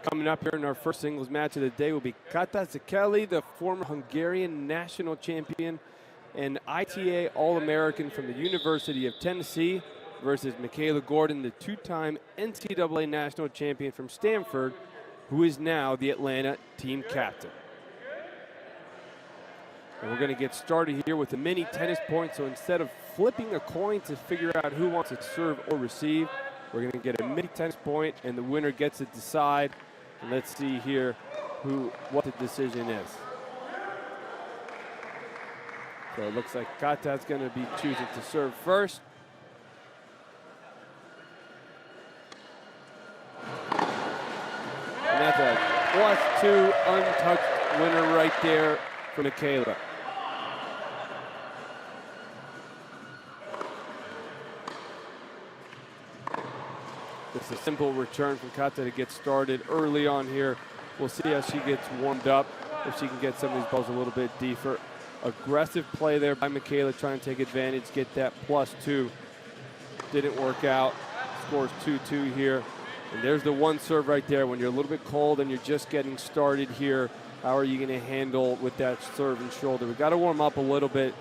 Coming up here in our first singles match of the day will be Kata Szekely, the former Hungarian national champion and ITA All-American from the University of Tennessee, versus Michaela Gordon, the two-time NCAA national champion from Stanford, who is now the Atlanta team captain. And we're going to get started here with a mini tennis point. So instead of flipping a coin to figure out who wants to serve or receive, we're going to get a mini tennis point, and the winner gets to decide. And let's see here what the decision is. So it looks like Kata's going to be choosing to serve first. And that's a +2 untouched winner right there for Michaela. It's a simple return from Kata to get started early on here. We'll see how she gets warmed up, if she can get some of these balls a little bit deeper. Aggressive play there by Michaela, trying to take advantage, get that +2. Didn't work out. Scores 2-2 here. And there's the one serve right there. When you're a little bit cold and you're just getting started here, how are you going to handle with that serve and shoulder? We've got to warm up a little bit.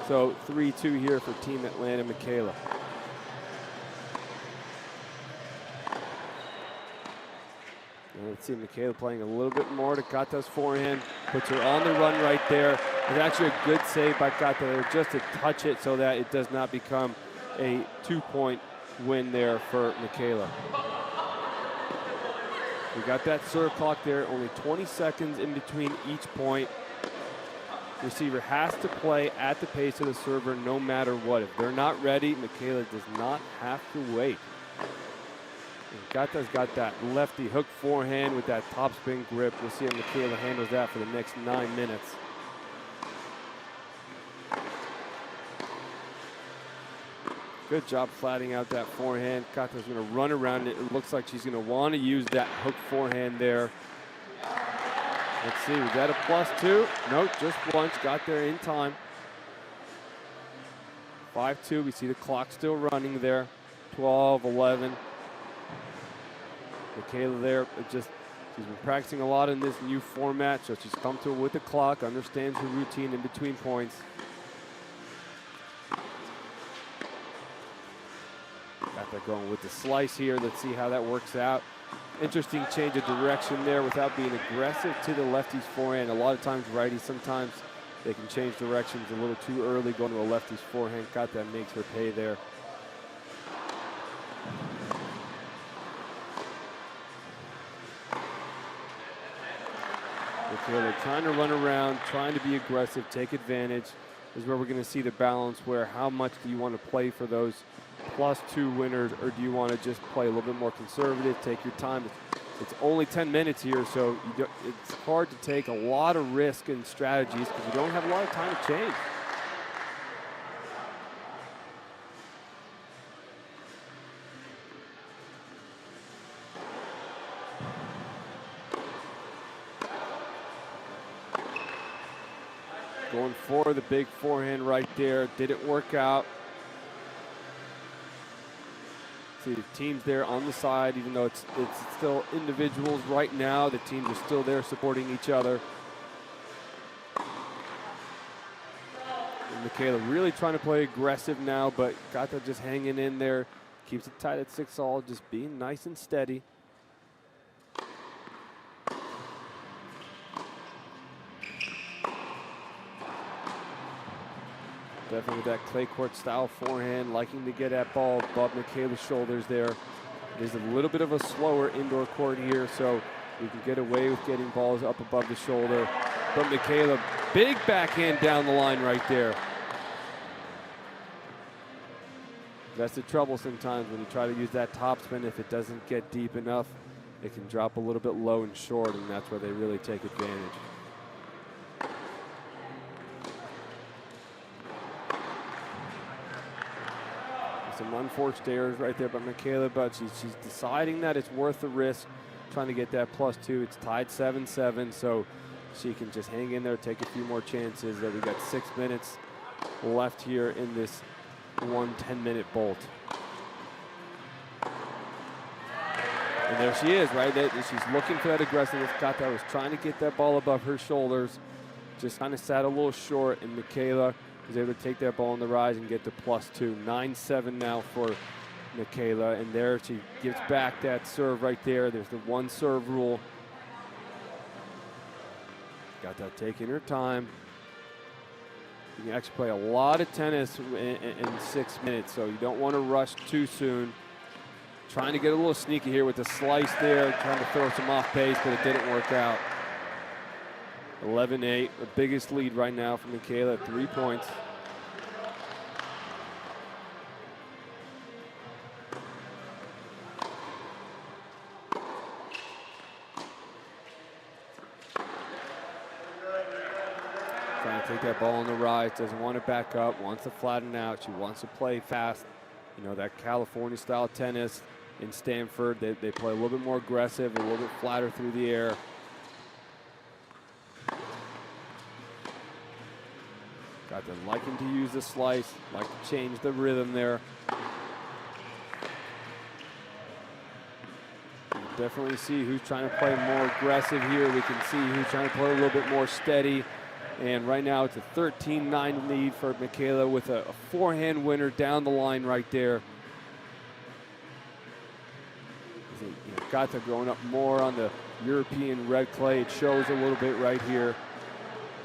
So 3-2 here for Team Atlanta, Michaela. And let's see Michaela playing a little bit more to Kata's forehand. Puts her on the run right there. It's actually a good save by Kata there, just to touch it so that it does not become a 2-point win there for Michaela. We got that serve clock there, only 20 seconds in between each point. Receiver has to play at the pace of the server no matter what. If they're not ready, Michaela does not have to wait. And Kata's got that lefty hook forehand with that topspin grip. We'll see how Michaela handles that for the next 9 minutes. Good job flattening out that forehand. Kata's going to run around it. It looks like she's going to want to use that hook forehand there. Let's see, was that a +2? Nope, just once. Got there in time. 5-2. We see the clock still running there. 12, 11. Michaela there, she's been practicing a lot in this new format, so she's comfortable with the clock, understands her routine in between points. Got that going with the slice here. Let's see how that works out. Interesting change of direction there without being aggressive to the lefty's forehand. A lot of times righties, sometimes they can change directions a little too early going to a lefty's forehand. Kata makes her pay there. Michaela trying to run around, trying to be aggressive, take advantage. This is where we're going to see the balance, where how much do you want to play for those +2 winners, or do you want to just play a little bit more conservative, take your time. It's only 10 minutes here, so it's hard to take a lot of risk and strategies because you don't have a lot of time to change. Going for the big forehand right there. Didn't work out. See the teams there on the side, even though it's still individuals right now. The teams are still there supporting each other. And Michaela really trying to play aggressive now, but Kata just hanging in there. Keeps it tight at 6-all, just being nice and steady. Definitely with that clay court style forehand, liking to get that ball above Michaela's shoulders there. It is a little bit of a slower indoor court here, so we can get away with getting balls up above the shoulder. But Michaela, big backhand down the line right there. That's the trouble sometimes when you try to use that topspin. If it doesn't get deep enough, it can drop a little bit low and short, and that's where they really take advantage. Some unforced errors right there by Michaela, but she's deciding that it's worth the risk, trying to get that +2. It's tied 7-7, so she can just hang in there, take a few more chances. We got 6 minutes left here in this 10-minute bolt. And there she is, right? She's looking for that aggressiveness. Kata was trying to get that ball above her shoulders. Just kind of sat a little short, and Michaela was able to take that ball on the rise and get to +2. 9-7 now for Michaela. And there she gives back that serve right there. There's the one serve rule. Kata taking her time. You can actually play a lot of tennis in 6 minutes, so you don't want to rush too soon. Trying to get a little sneaky here with the slice there, trying to throw some off pace, but it didn't work out. 11-8, the biggest lead right now for Michaela, 3 points. Trying to take that ball on the rise, doesn't want to back up, wants to flatten out, she wants to play fast. You know, that California style tennis in Stanford, they play a little bit more aggressive, a little bit flatter through the air. Got them liking to use the slice, like to change the rhythm there. Definitely see who's trying to play more aggressive here. We can see who's trying to play a little bit more steady. And right now it's a 13-9 lead for Michaela with a forehand winner down the line right there. Kata growing up more on the European red clay. It shows a little bit right here.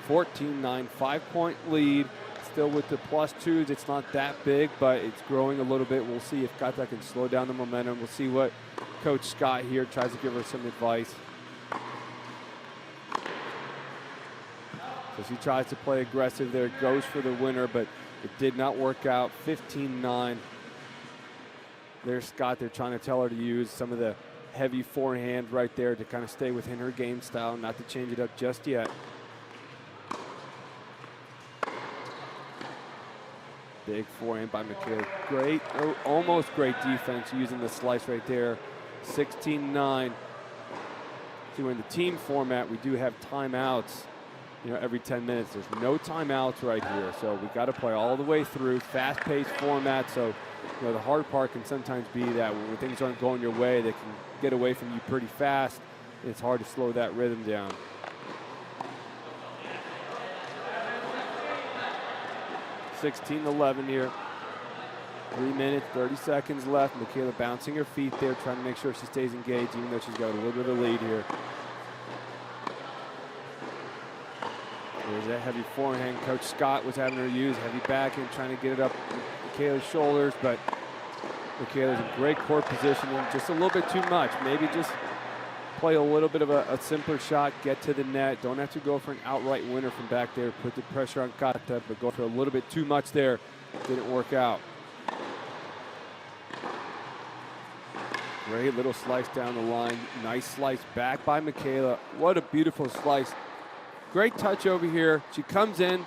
14-9, 5-point lead. Still with the +2s, it's not that big, but it's growing a little bit. We'll see if Kata can slow down the momentum. We'll see what Coach Scott here tries to give her some advice. So she tries to play aggressive there, goes for the winner, but it did not work out. 15-9. There's Scott. They're trying to tell her to use some of the heavy forehand right there to kind of stay within her game style, not to change it up just yet. Big forehand by Michaela. Great, almost great defense using the slice right there. 16-9. So in the team format, we do have timeouts, you know, every 10 minutes. There's no timeouts right here. So we got to play all the way through, fast-paced format. So, you know, the hard part can sometimes be that when things aren't going your way, they can get away from you pretty fast. It's hard to slow that rhythm down. (16-11) here. 3 minutes, 30 seconds left. Michaela bouncing her feet there, trying to make sure she stays engaged, even though she's got a little bit of a lead here. There's that heavy forehand. Coach Scott was having her use heavy backhand, trying to get it up Michaela's shoulders, but Michaela's in great court positioning, just a little bit too much. Maybe just play a little bit of a simpler shot, get to the net. Don't have to go for an outright winner from back there. Put the pressure on Kata, but go for a little bit too much there. Didn't work out. Great little slice down the line. Nice slice back by Michaela. What a beautiful slice. Great touch over here. She comes in.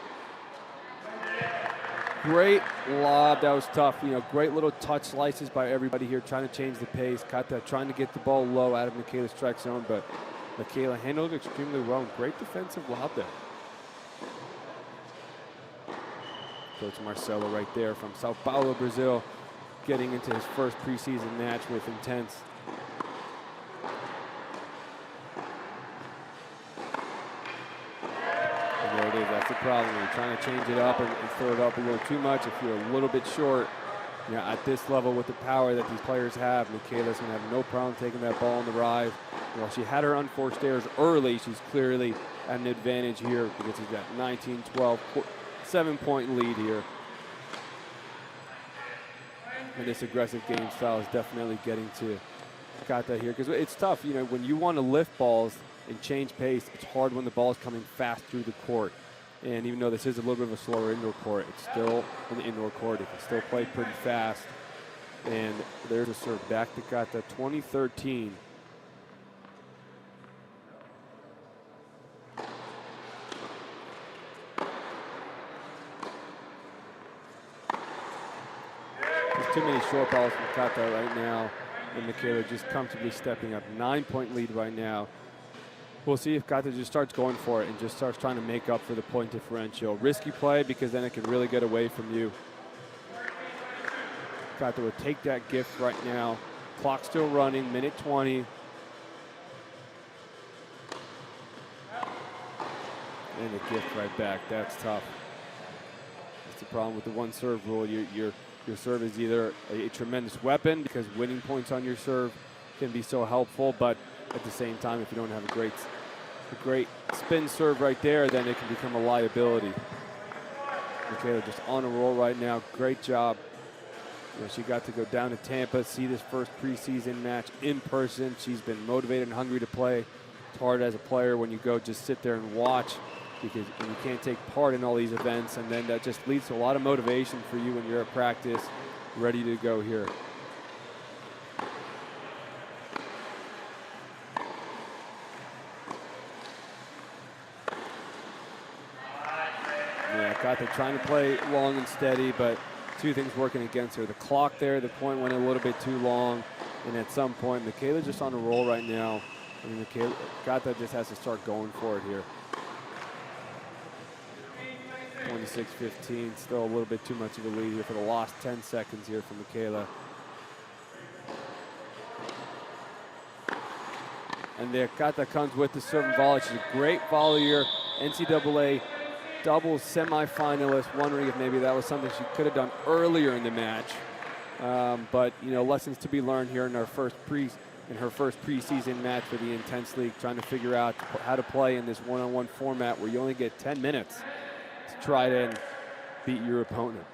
Great lob. That was tough. You know, great little touch slices by everybody here, trying to change the pace. Kata trying to get the ball low out of Michaela's strike zone, but Michaela handled it extremely well. Great defensive lob there. Coach Marcelo right there from Sao Paulo, Brazil, getting into his first preseason match with Intense. And there it is. That's the problem. You're trying to change it up and throw it up a little too much. If you're a little bit short, you know, at this level with the power that these players have, Michaela's going to have no problem taking that ball on the rise. Well, she had her unforced errors early. She's clearly at an advantage here because she's got 19-12, 7-point lead here. And this aggressive game style is definitely getting to Kata here because it's tough. You know, when you want to lift balls and change pace, it's hard when the ball is coming fast through the court. And even though this is a little bit of a slower indoor court, it's still an indoor court. It can still play pretty fast. And there's a serve back to Kata, 20-13. Too many short balls from Kata right now, and Michaela just comfortably stepping up. 9-point lead right now. We'll see if Kata just starts going for it and just starts trying to make up for the point differential. Risky play because then it can really get away from you. Kata will take that gift right now. Clock still running, minute 20. And a gift right back. That's tough. That's the problem with the one serve rule. Your serve is either a tremendous weapon because winning points on your serve can be so helpful, but at the same time, if you don't have a great spin serve right there, then it can become a liability. Michaela just on a roll right now. Great job. You know, she got to go down to Tampa, see this first preseason match in person. She's been motivated and hungry to play. It's hard as a player when you go just sit there and watch because you can't take part in all these events, and then that just leads to a lot of motivation for you when you're at practice, ready to go here. Yeah, Kata trying to play long and steady, but two things working against her. The clock there, the point went a little bit too long, and at some point, Michaela's just on a roll right now. I mean, Kata just has to start going for it here. 26-15, still a little bit too much of a lead here for the last 10 seconds here for Michaela. And there, Kata comes with the serve and volley. She's a great volleyer, NCAA doubles semifinalist. Wondering if maybe that was something she could have done earlier in the match. But you know, lessons to be learned here in her first preseason match for the Intense League, trying to figure out how to play in this one-on-one format where you only get 10 minutes to try to beat your opponent.